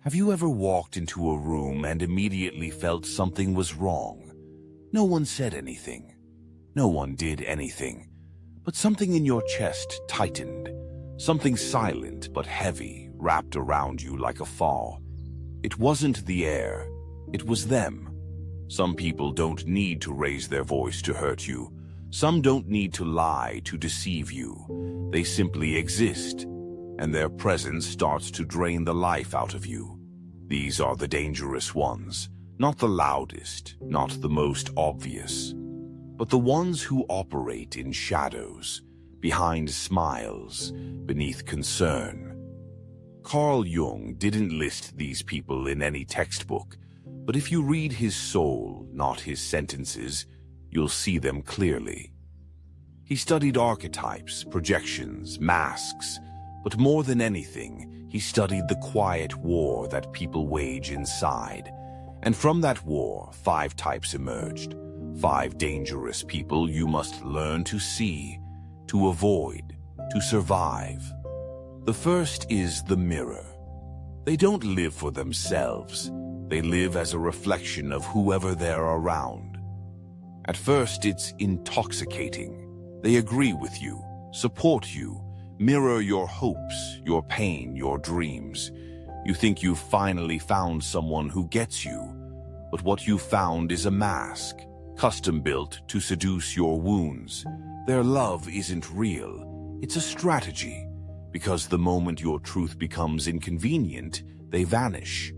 Have you ever walked into a room and immediately felt something was wrong? No one said anything. No one did anything. But something in your chest tightened. Something silent but heavy wrapped around you like a fall. It wasn't the air. It was them. Some people don't need to raise their voice to hurt you. Some don't need to lie to deceive you. They simply exist, and their presence starts to drain the life out of you. These are the dangerous ones, not the loudest, not the most obvious, but the ones who operate in shadows, behind smiles, beneath concern. Carl Jung didn't list these people in any textbook, but if you read his soul, not his sentences, you'll see them clearly. He studied archetypes, projections, masks, but more than anything, he studied the quiet war that people wage inside. And from that war, 5 types emerged. 5 dangerous people you must learn to see, to avoid, to survive. The first is the mirror. They don't live for themselves. They live as a reflection of whoever they're around. At first, it's intoxicating. They agree with you, support you, mirror your hopes, your pain, your dreams. You think you've finally found someone who gets you, but what you found is a mask, custom-built to seduce your wounds. Their love isn't real. It's a strategy, because the moment your truth becomes inconvenient, they vanish.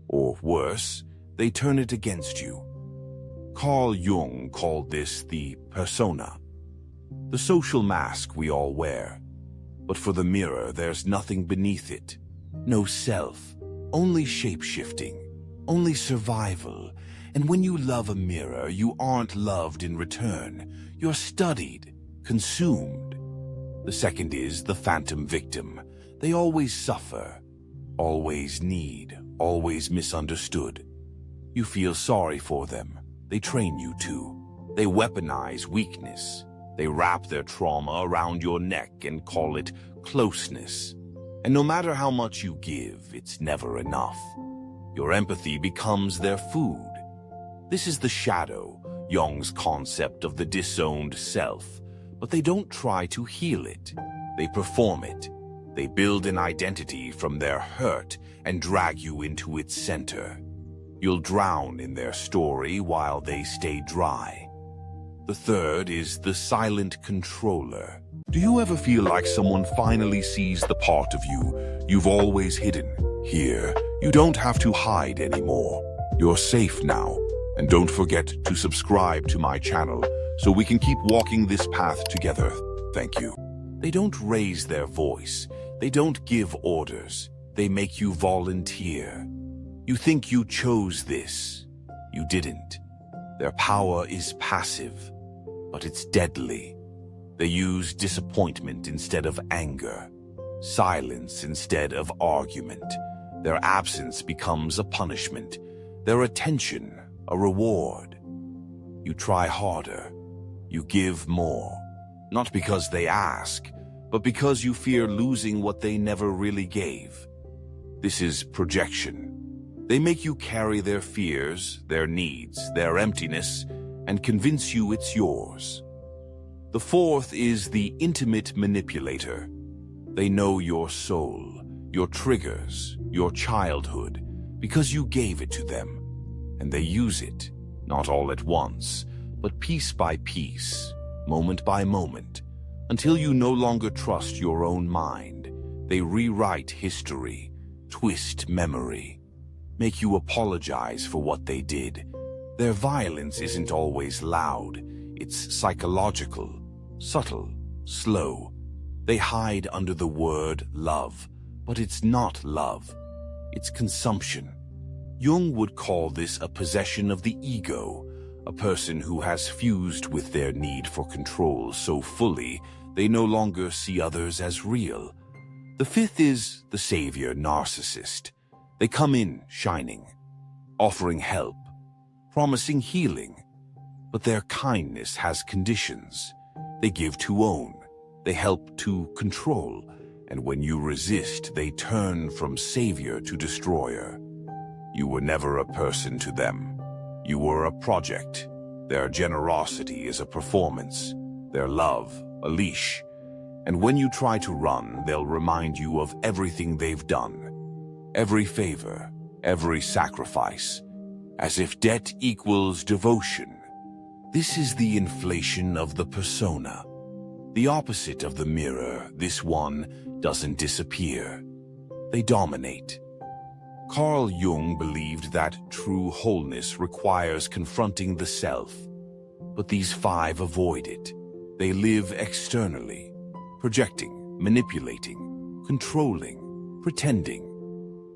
Or worse, they turn it against you. Carl Jung called this the persona, the social mask we all wear. But for the mirror, there's nothing beneath it. No self, only shape-shifting, only survival. And when you love a mirror, you aren't loved in return. You're studied, consumed. The second is the phantom victim. They always suffer, always need, always misunderstood. You feel sorry for them. They train you to. They weaponize weakness. They wrap their trauma around your neck and call it closeness. And no matter how much you give, it's never enough. Your empathy becomes their food. This is the shadow, Jung's concept of the disowned self. But they don't try to heal it. They perform it. They build an identity from their hurt and drag you into its center. You'll drown in their story while they stay dry. The third is the silent controller. Do you ever feel like someone finally sees the part of you you've always hidden? Here, you don't have to hide anymore. You're safe now. And don't forget to subscribe to my channel so we can keep walking this path together. Thank you. They don't raise their voice. They don't give orders. They make you volunteer. You think you chose this. You didn't. Their power is passive, but it's deadly. They use disappointment instead of anger, silence instead of argument. Their absence becomes a punishment, their attention a reward. You try harder. You give more. Not because they ask, but because you fear losing what they never really gave. This is projection. They make you carry their fears, their needs, their emptiness, and convince you it's yours. The fourth is the intimate manipulator. They know your soul, your triggers, your childhood, because you gave it to them. And they use it, not all at once, but piece by piece, moment by moment, until you no longer trust your own mind. They rewrite history, twist memory, make you apologize for what they did. Their violence isn't always loud. It's psychological, subtle, slow. They hide under the word love, but it's not love. It's consumption. Jung would call this a possession of the ego, a person who has fused with their need for control so fully they no longer see others as real. The fifth is the savior narcissist. They come in shining, offering help, promising healing, but their kindness has conditions. They give to own, they help to control, And when you resist, they turn from savior to destroyer. You were never a person to them. You were a project. Their generosity is a performance, their love a leash. And when you try to run, they'll remind you of everything they've done. Every favor, every sacrifice, as if debt equals devotion. This is the inflation of the persona. The opposite of the mirror, this one doesn't disappear. They dominate. Carl Jung believed that true wholeness requires confronting the self. But these 5 avoid it. They live externally, projecting, manipulating, controlling, pretending.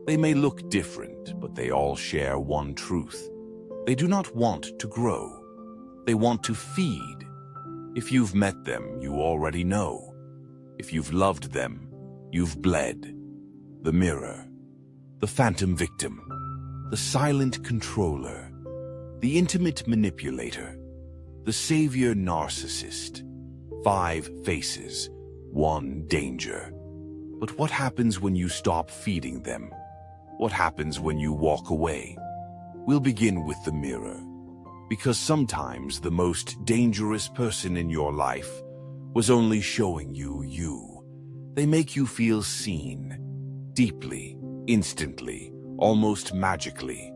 They may look different, but they all share one truth. They do not want to grow. They want to feed. If you've met them, you already know. If you've loved them, you've bled. The mirror, the phantom victim, the silent controller, the intimate manipulator, the savior narcissist. 5 faces, 1 danger. But what happens when you stop feeding them? What happens when you walk away? We'll begin with the mirror, because sometimes the most dangerous person in your life was only showing you you. They make you feel seen, deeply, instantly, almost magically,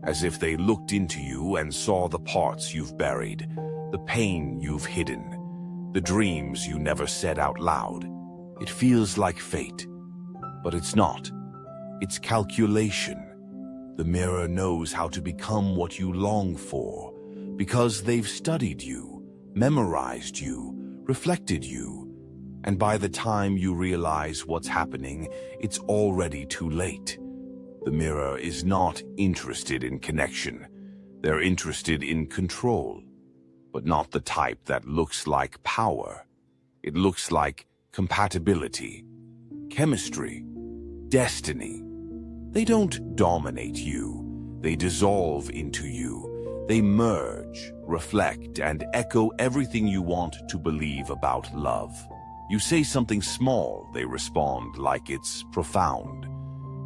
as if they looked into you and saw the parts you've buried, the pain you've hidden, the dreams you never said out loud. It feels like fate, but it's not. It's calculation. The mirror knows how to become what you long for, because they've studied you, memorized you, reflected you, and by the time you realize what's happening, it's already too late. The mirror is not interested in connection. They're interested in control, but not the type that looks like power. It looks like compatibility, chemistry, destiny. They don't dominate you. They dissolve into you. They merge, reflect, and echo everything you want to believe about love. You say something small, they respond like it's profound.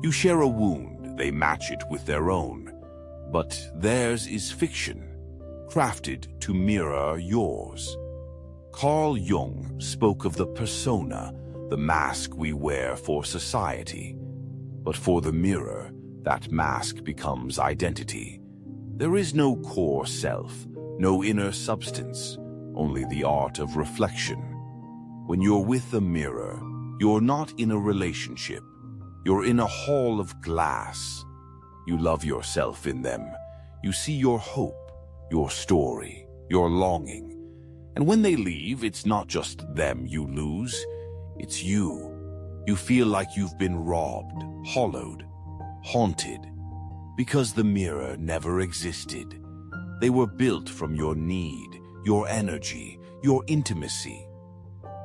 You share a wound, they match it with their own. But theirs is fiction, crafted to mirror yours. Carl Jung spoke of the persona, the mask we wear for society. But for the mirror, that mask becomes identity. There is no core self, no inner substance, only the art of reflection. When you're with the mirror, you're not in a relationship. You're in a hall of glass. You love yourself in them. You see your hope, your story, your longing. And when they leave, it's not just them you lose, it's you. You feel like you've been robbed, hollowed, haunted, because the mirror never existed. They were built from your need, your energy, your intimacy.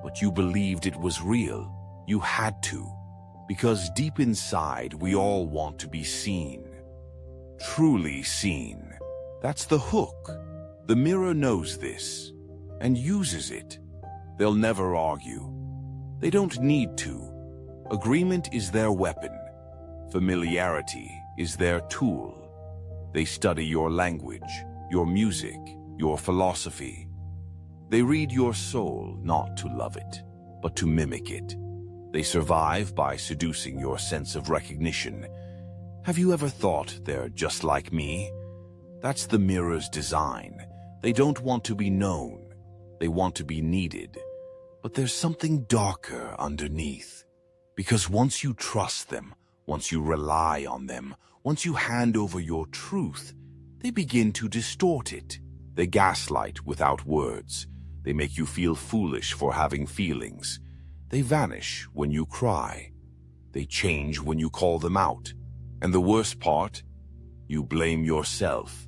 But you believed it was real. You had to, because deep inside we all want to be seen. Truly seen. That's the hook. The mirror knows this and uses it. They'll never argue. They don't need to. Agreement is their weapon. Familiarity is their tool. They study your language, your music, your philosophy. They read your soul not to love it, but to mimic it. They survive by seducing your sense of recognition. Have you ever thought they're just like me? That's the mirror's design. They don't want to be known. They want to be needed. But there's something darker underneath. Because once you trust them, once you rely on them, once you hand over your truth, they begin to distort it. They gaslight without words. They make you feel foolish for having feelings. They vanish when you cry. They change when you call them out. And the worst part? You blame yourself.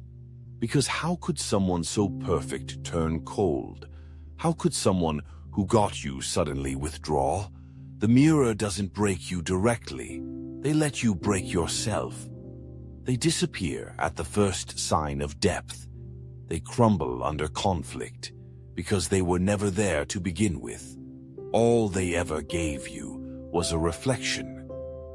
Because how could someone so perfect turn cold? How could someone who got you suddenly withdraw? The mirror doesn't break you directly. They let you break yourself. They disappear at the first sign of depth. They crumble under conflict because they were never there to begin with. All they ever gave you was a reflection.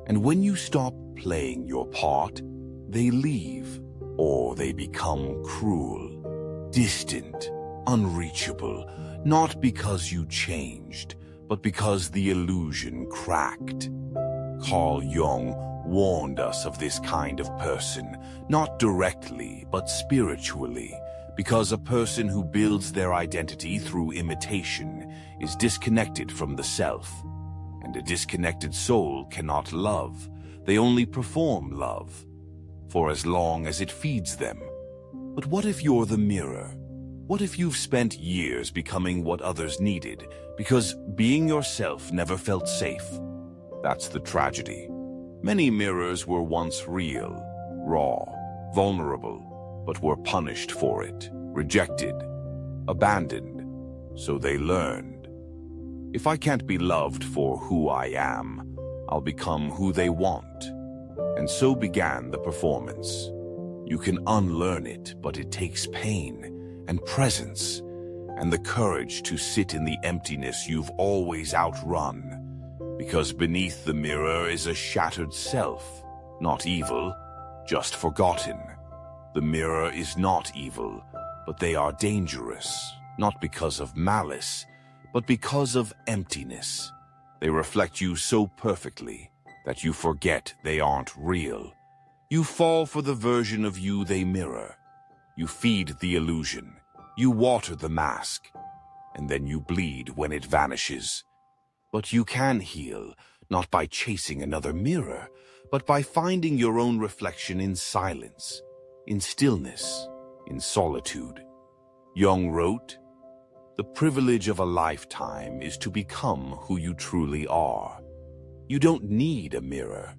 And when you stop playing your part, they leave, or they become cruel, distant, unreachable, not because you changed, but because the illusion cracked. Carl Jung warned us of this kind of person, not directly, but spiritually, because a person who builds their identity through imitation is disconnected from the self. And a disconnected soul cannot love. They only perform love, for as long as it feeds them. But what if you're the mirror? What if you've spent years becoming what others needed, because being yourself never felt safe? That's the tragedy. Many mirrors were once real, raw, vulnerable, but were punished for it, rejected, abandoned, so they learned. If I can't be loved for who I am, I'll become who they want. And so began the performance. You can unlearn it, but it takes pain and presence and the courage to sit in the emptiness you've always outrun. Because beneath the mirror is a shattered self, not evil, just forgotten. The mirror is not evil, but they are dangerous, not because of malice, but because of emptiness. They reflect you so perfectly that you forget they aren't real. You fall for the version of you they mirror. You feed the illusion. You water the mask. And then you bleed when it vanishes. But you can heal, not by chasing another mirror, but by finding your own reflection in silence, in stillness, in solitude. Jung wrote, "The privilege of a lifetime is to become who you truly are. You don't need a mirror.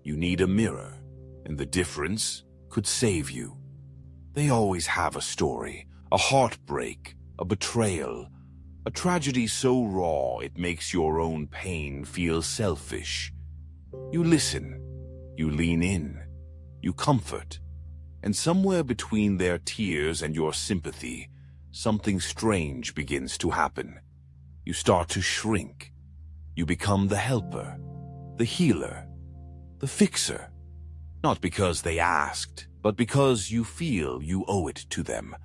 You need a mirror, and the difference could save you." They always have a story, a heartbreak, a betrayal, a tragedy so raw it makes your own pain feel selfish. You listen, you lean in, you comfort, and somewhere between their tears and your sympathy, something strange begins to happen. You start to shrink. You become the helper, the healer, the fixer. Not because they asked, but because you feel you owe it to them.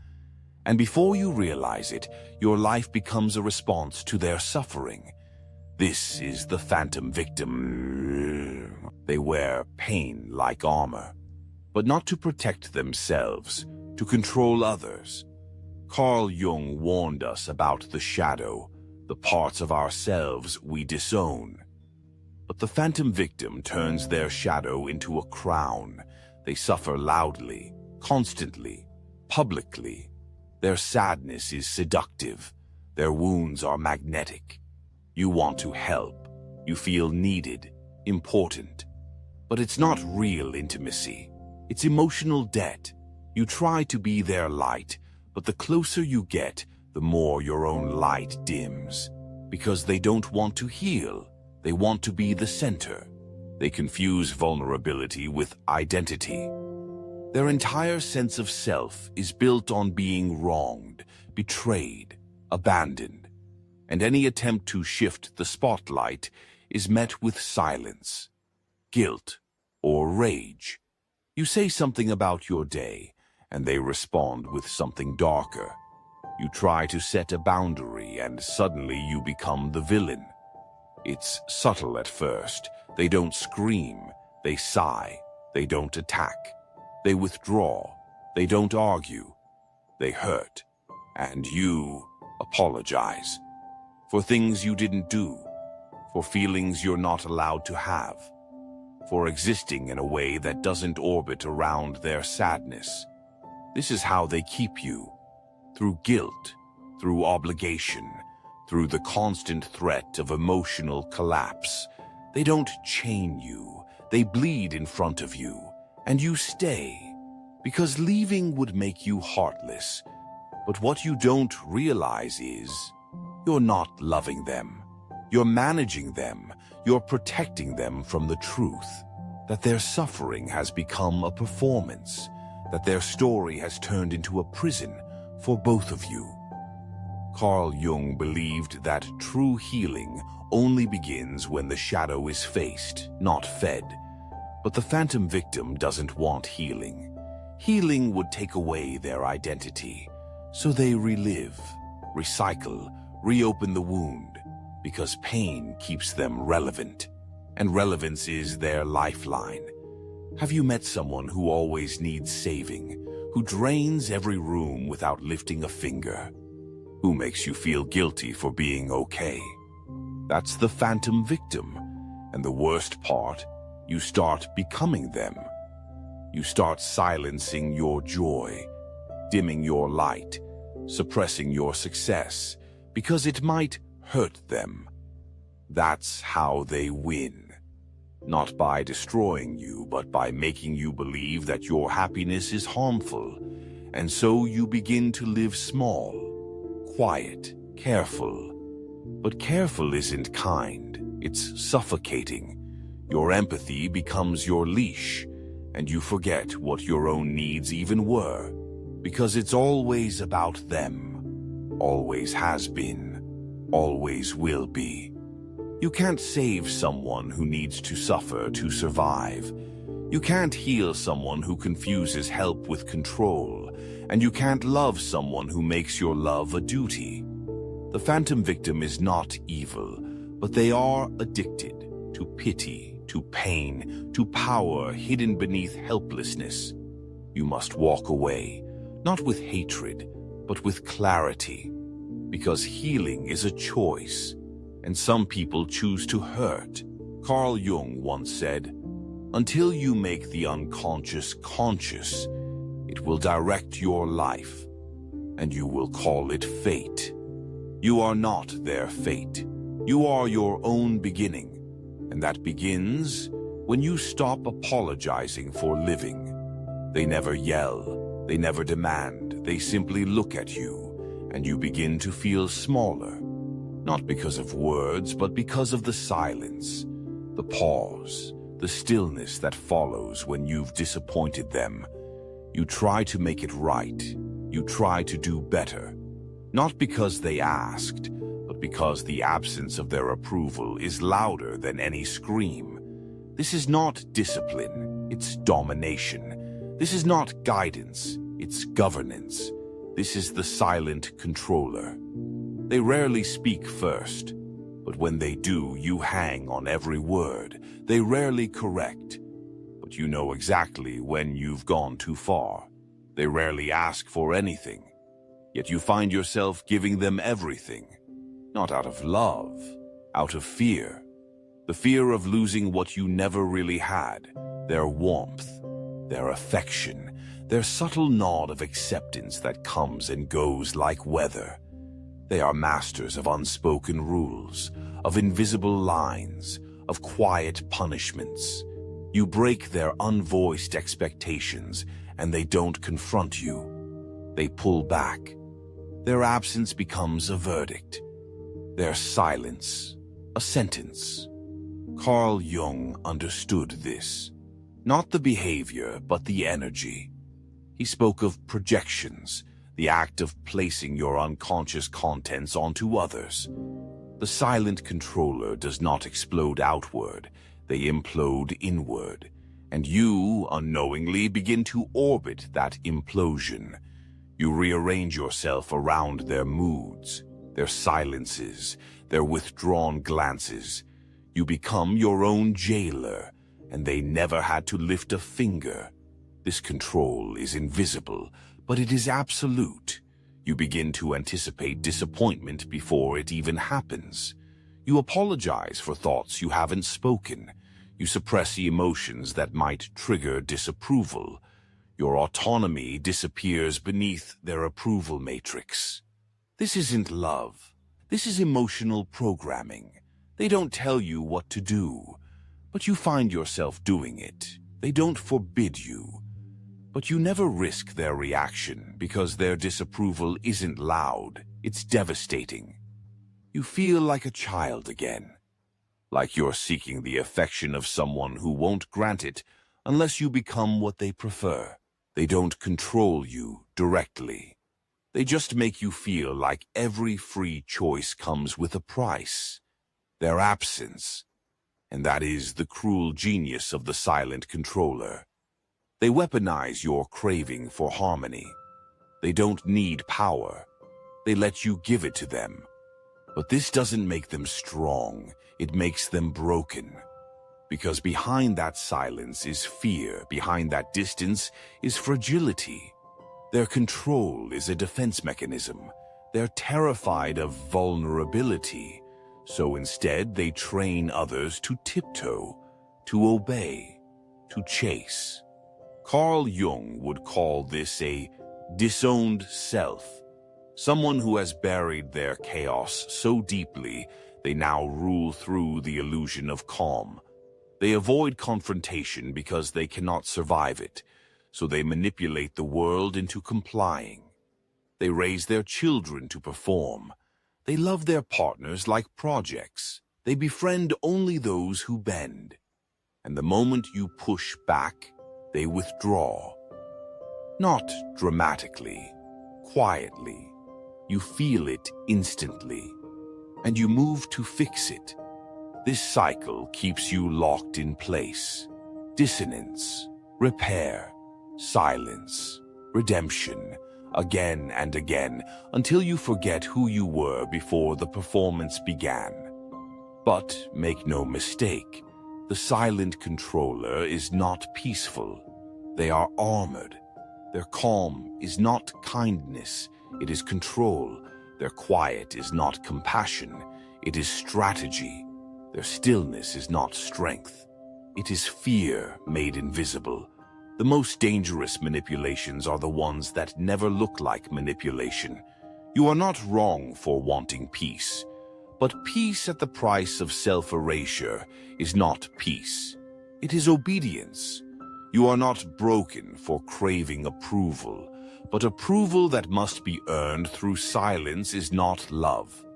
And before you realize it, your life becomes a response to their suffering. This is the phantom victim. They wear pain like armor, but not to protect themselves, to control others. Carl Jung warned us about the shadow, the parts of ourselves we disown. But the phantom victim turns their shadow into a crown. They suffer loudly, constantly, publicly. Their sadness is seductive. Their wounds are magnetic. You want to help. You feel needed, important. But it's not real intimacy. It's emotional debt. You try to be their light, but the closer you get, the more your own light dims. Because they don't want to heal. They want to be the center. They confuse vulnerability with identity. Their entire sense of self is built on being wronged, betrayed, abandoned. And any attempt to shift the spotlight is met with silence, guilt, or rage. You say something about your day, and they respond with something darker. You try to set a boundary, and suddenly you become the villain. It's subtle at first. They don't scream. They sigh. They don't attack. They withdraw. They don't argue. They hurt. And you apologize. For things you didn't do. For feelings you're not allowed to have. For existing in a way that doesn't orbit around their sadness. This is how they keep you. Through guilt, through obligation, through the constant threat of emotional collapse. They don't chain you. They bleed in front of you. And you stay. Because leaving would make you heartless. But what you don't realize is, you're not loving them. You're managing them. You're protecting them from the truth. That their suffering has become a performance. That their story has turned into a prison for both of you. Carl Jung believed that true healing only begins when the shadow is faced, not fed. But the phantom victim doesn't want healing. Healing would take away their identity. So they relive, recycle, reopen the wound, because pain keeps them relevant. And relevance is their lifeline. Have you met someone who always needs saving, who drains every room without lifting a finger? Who makes you feel guilty for being okay? That's the phantom victim. And the worst part, you start becoming them. You start silencing your joy, dimming your light, suppressing your success, because it might hurt them. That's how they win. Not by destroying you, but by making you believe that your happiness is harmful. And so you begin to live small, quiet, careful. But careful isn't kind, it's suffocating. Your empathy becomes your leash, and you forget what your own needs even were, because it's always about them. Always has been, always will be. You can't save someone who needs to suffer to survive. You can't heal someone who confuses help with control, and you can't love someone who makes your love a duty. The phantom victim is not evil, but they are addicted to pity, to pain, to power hidden beneath helplessness. You must walk away, not with hatred, but with clarity, because healing is a choice. And some people choose to hurt. Carl Jung once said, "Until you make the unconscious conscious, it will direct your life, and you will call it fate. You are not their fate. You are your own beginning, and that begins when you stop apologizing for living." They never yell, they never demand, they simply look at you, and you begin to feel smaller. Not because of words, but because of the silence, the pause, the stillness that follows when you've disappointed them. You try to make it right. You try to do better. Not because they asked, but because the absence of their approval is louder than any scream. This is not discipline, it's domination. This is not guidance, it's governance. This is the silent controller. They rarely speak first, but when they do, you hang on every word. They rarely correct, but you know exactly when you've gone too far. They rarely ask for anything, yet you find yourself giving them everything. Not out of love, out of fear. The fear of losing what you never really had, their warmth, their affection, their subtle nod of acceptance that comes and goes like weather. They are masters of unspoken rules, of invisible lines, of quiet punishments. You break their unvoiced expectations, and they don't confront you. They pull back. Their absence becomes a verdict. Their silence, a sentence. Carl Jung understood this. Not the behavior, but the energy. He spoke of projections, the act of placing your unconscious contents onto others. The silent controller does not explode outward, they implode inward, and you, unknowingly, begin to orbit that implosion. You rearrange yourself around their moods, their silences, their withdrawn glances. You become your own jailer, and they never had to lift a finger. This control is invisible, but it is absolute. You begin to anticipate disappointment before it even happens. You apologize for thoughts you haven't spoken. You suppress the emotions that might trigger disapproval. Your autonomy disappears beneath their approval matrix. This isn't love. This is emotional programming. They don't tell you what to do, but you find yourself doing it. They don't forbid you. But you never risk their reaction because their disapproval isn't loud, it's devastating. You feel like a child again, like you're seeking the affection of someone who won't grant it unless you become what they prefer. They don't control you directly. They just make you feel like every free choice comes with a price. Their absence. And that is the cruel genius of the silent controller. They weaponize your craving for harmony. They don't need power. They let you give it to them. But this doesn't make them strong. It makes them broken. Because behind that silence is fear. Behind that distance is fragility. Their control is a defense mechanism. They're terrified of vulnerability. So instead, they train others to tiptoe, to obey, to chase. Carl Jung would call this a disowned self. Someone who has buried their chaos so deeply, they now rule through the illusion of calm. They avoid confrontation because they cannot survive it, so they manipulate the world into complying. They raise their children to perform. They love their partners like projects. They befriend only those who bend. And the moment you push back, they withdraw. Not dramatically, quietly. You feel it instantly, and you move to fix it. This cycle keeps you locked in place. Dissonance, repair, silence, redemption, again and again, until you forget who you were before the performance began. But make no mistake, the silent controller is not peaceful. They are armored. Their calm is not kindness, it is control. Their quiet is not compassion, it is strategy. Their stillness is not strength, it is fear made invisible. The most dangerous manipulations are the ones that never look like manipulation. You are not wrong for wanting peace, but peace at the price of self-erasure is not peace. It is obedience. You are not broken for craving approval, but approval that must be earned through silence is not love.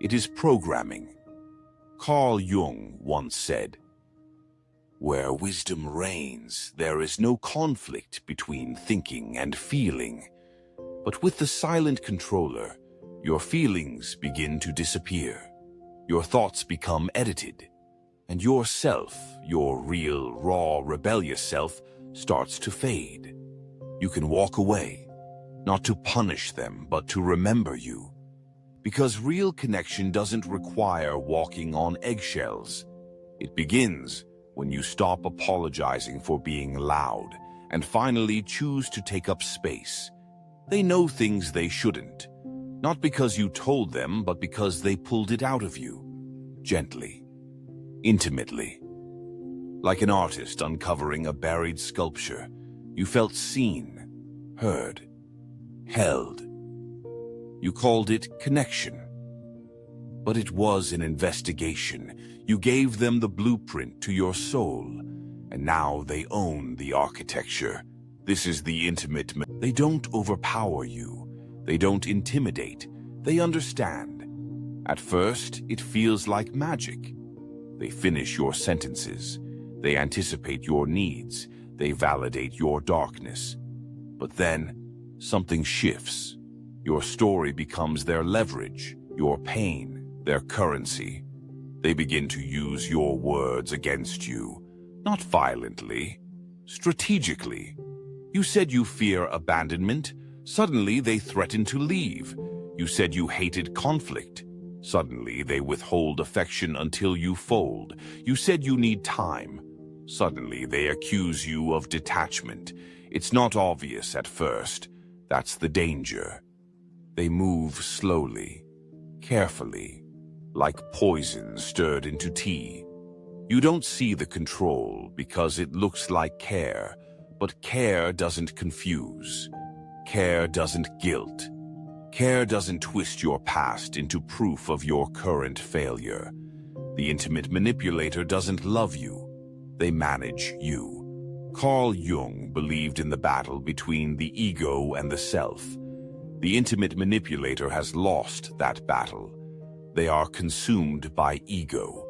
It is programming. Carl Jung once said, "Where wisdom reigns, there is no conflict between thinking and feeling. But with the silent controller, your feelings begin to disappear. Your thoughts become edited, and yourself, your real, raw, rebellious self, starts to fade. You can walk away, not to punish them, but to remember you. Because real connection doesn't require walking on eggshells. It begins when you stop apologizing for being loud and finally choose to take up space. They know things they shouldn't, not because you told them, but because they pulled it out of you. Gently, intimately. Like an artist uncovering a buried sculpture, you felt seen, heard, held. You called it connection. But it was an investigation. You gave them the blueprint to your soul, and now they own the architecture. This is the intimate. They don't overpower you. They don't intimidate. They understand. At first, it feels like magic. They finish your sentences. They anticipate your needs. They validate your darkness. But then, something shifts. Your story becomes their leverage, your pain, their currency. They begin to use your words against you, not violently, strategically. You said you fear abandonment. Suddenly, they threaten to leave. You said you hated conflict. Suddenly, they withhold affection until you fold. You said you need time. Suddenly, they accuse you of detachment. It's not obvious at first. That's the danger. They move slowly, carefully, like poison stirred into tea. You don't see the control because it looks like care, but care doesn't confuse. Care doesn't guilt. Care doesn't twist your past into proof of your current failure. The intimate manipulator doesn't love you. They manage you. Carl Jung believed in the battle between the ego and the self. The intimate manipulator has lost that battle. They are consumed by ego.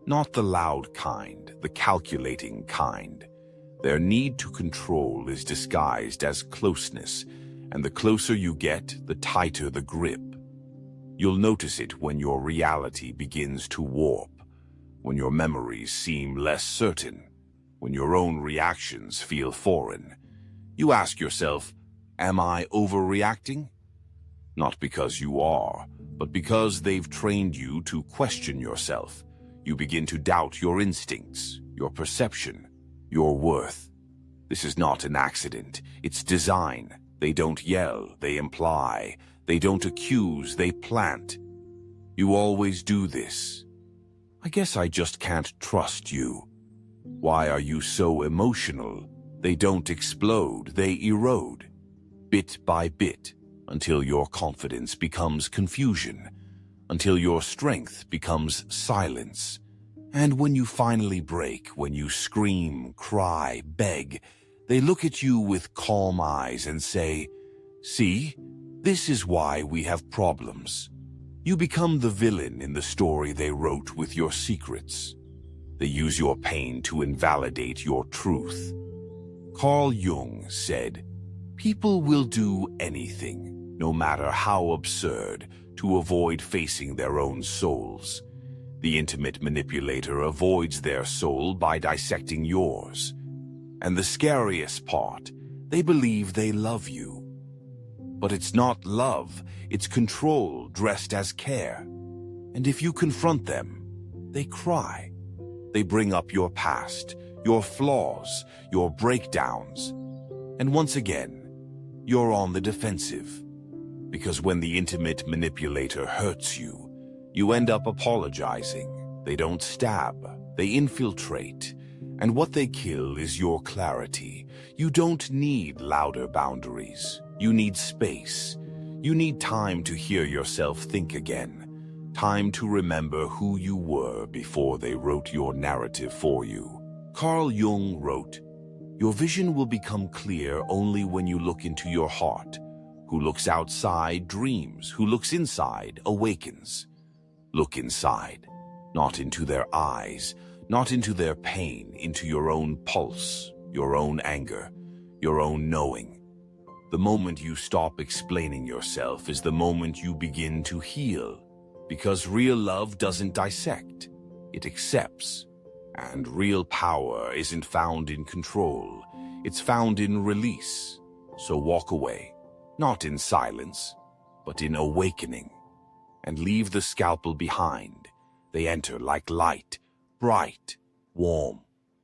Not the loud kind, the calculating kind. Their need to control is disguised as closeness, And the closer you get, the tighter the grip. You'll notice it when your reality begins to warp, when your memories seem less certain, when your own reactions feel foreign. You ask yourself, am I overreacting? Not because you are, but because they've trained you to question yourself. You begin to doubt your instincts, your perception, your worth. This is not an accident, it's design. They don't yell, they imply. They don't accuse, they plant. You always do this. I guess I just can't trust you. Why are you so emotional? They don't explode, they erode. Bit by bit, until your confidence becomes confusion, until your strength becomes silence. And when you finally break, when you scream, cry, beg, they look at you with calm eyes and say, "See, this is why we have problems." You become the villain in the story they wrote with your secrets. They use your pain to invalidate your truth. Carl Jung said, "People will do anything, no matter how absurd, to avoid facing their own souls. The intimate manipulator avoids their soul by dissecting yours. And the scariest part, they believe they love you. But it's not love, it's control dressed as care. And if you confront them, they cry. They bring up your past, your flaws, your breakdowns. And once again, you're on the defensive. Because when the intimate manipulator hurts you, you end up apologizing. They don't stab, they infiltrate. And what they kill is your clarity. You don't need louder boundaries. You need space. You need time to hear yourself think again. Time to remember who you were before they wrote your narrative for you. Carl Jung wrote, "Your vision will become clear only when you look into your heart. Who looks outside dreams, who looks inside awakens." Look inside, not into their eyes, not into their pain, into your own pulse, your own anger, your own knowing. The moment you stop explaining yourself is the moment you begin to heal, because real love doesn't dissect, it accepts. And real power isn't found in control, it's found in release. So walk away, not in silence, but in awakening, and leave the scalpel behind. They enter like light, bright, warm,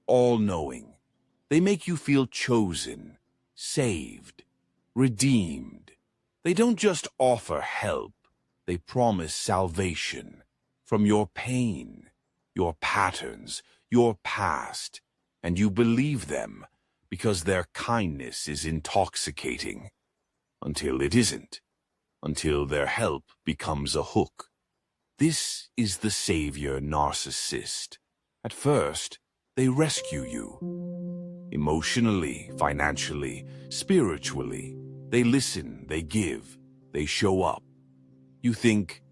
all-knowing. They make you feel chosen, saved, redeemed. They don't just offer help, they promise salvation from your pain, your patterns, your past, and you believe them because their kindness is intoxicating. Until it isn't, until their help becomes a hook. This is the savior narcissist. At first, they rescue you. Emotionally, financially, spiritually. They listen, they give, they show up. You think,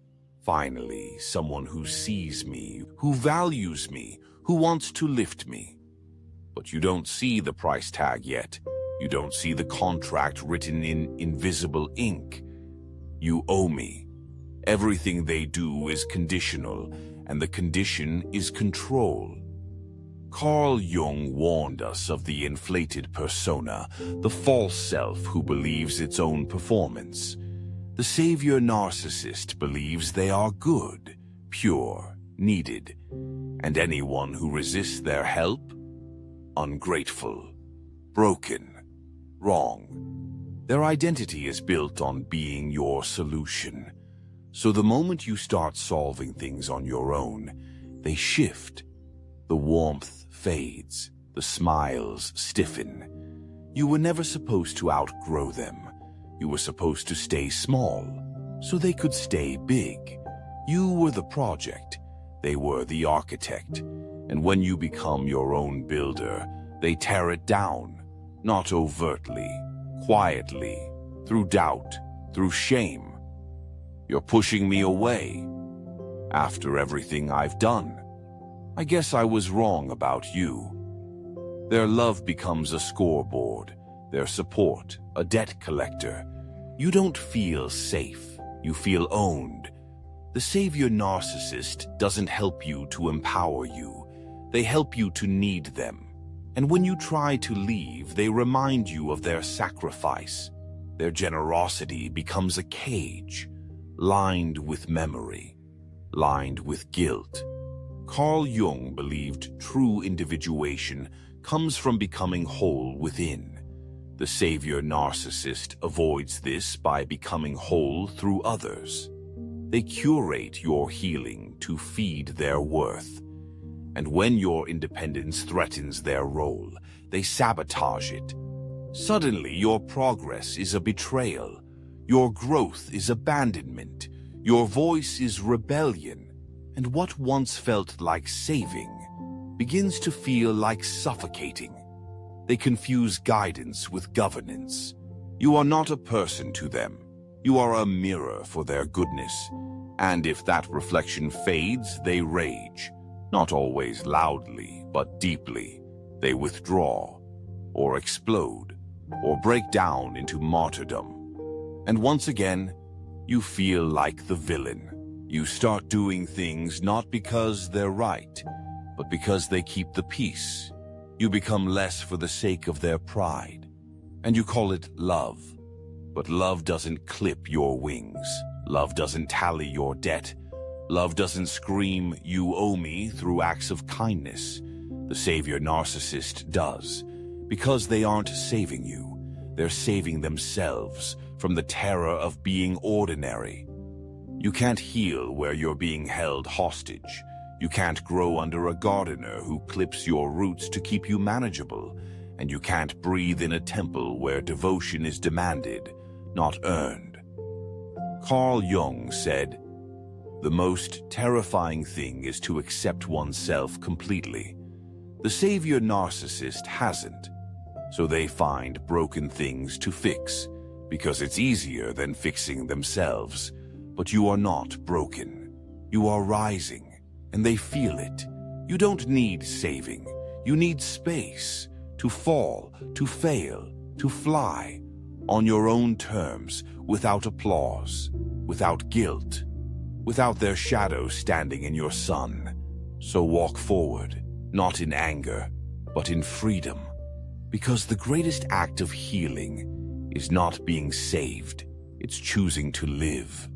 finally, someone who sees me, who values me, who wants to lift me. But you don't see the price tag yet. You don't see the contract written in invisible ink. You owe me. Everything they do is conditional, and the condition is control. Carl Jung warned us of the inflated persona, the false self who believes its own performance. The savior narcissist believes they are good, pure, needed, and anyone who resists their help, ungrateful, broken, wrong. Their identity is built on being your solution. So the moment you start solving things on your own, they shift. The warmth fades, the smiles stiffen. You were never supposed to outgrow them. You were supposed to stay small, so they could stay big. You were the project, they were the architect. And when you become your own builder, they tear it down, not overtly, quietly, through doubt, through shame. You're pushing me away. After everything I've done, I guess I was wrong about you. Their love becomes a scoreboard, their support a debt collector. You don't feel safe, you feel owned. The savior narcissist doesn't help you to empower you. They help you to need them. And when you try to leave, they remind you of their sacrifice. Their generosity becomes a cage, lined with memory, lined with guilt. Carl Jung believed true individuation comes from becoming whole within. The savior narcissist avoids this by becoming whole through others. They curate your healing to feed their worth. And when your independence threatens their role, they sabotage it. Suddenly, your progress is a betrayal. Your growth is abandonment. Your voice is rebellion. And what once felt like saving begins to feel like suffocating. They confuse guidance with governance. You are not a person to them. You are a mirror for their goodness. And if that reflection fades, they rage. Not always loudly, but deeply. They withdraw, or explode, or break down into martyrdom. And once again, you feel like the villain. You start doing things not because they're right, but because they keep the peace. You become less for the sake of their pride. And you call it love. But love doesn't clip your wings. Love doesn't tally your debt. Love doesn't scream, "You owe me," through acts of kindness. The savior narcissist does. Because they aren't saving you. They're saving themselves from the terror of being ordinary. You can't heal where you're being held hostage. You can't grow under a gardener who clips your roots to keep you manageable. And you can't breathe in a temple where devotion is demanded, not earned. Carl Jung said, "The most terrifying thing is to accept oneself completely." The savior narcissist hasn't, so they find broken things to fix, because it's easier than fixing themselves. But you are not broken. You are rising, and they feel it. You don't need saving. You need space to fall, to fail, to fly, on your own terms, without applause, without guilt, without their shadow standing in your sun. So walk forward, not in anger, but in freedom. Because the greatest act of healing is not being saved, it's choosing to live.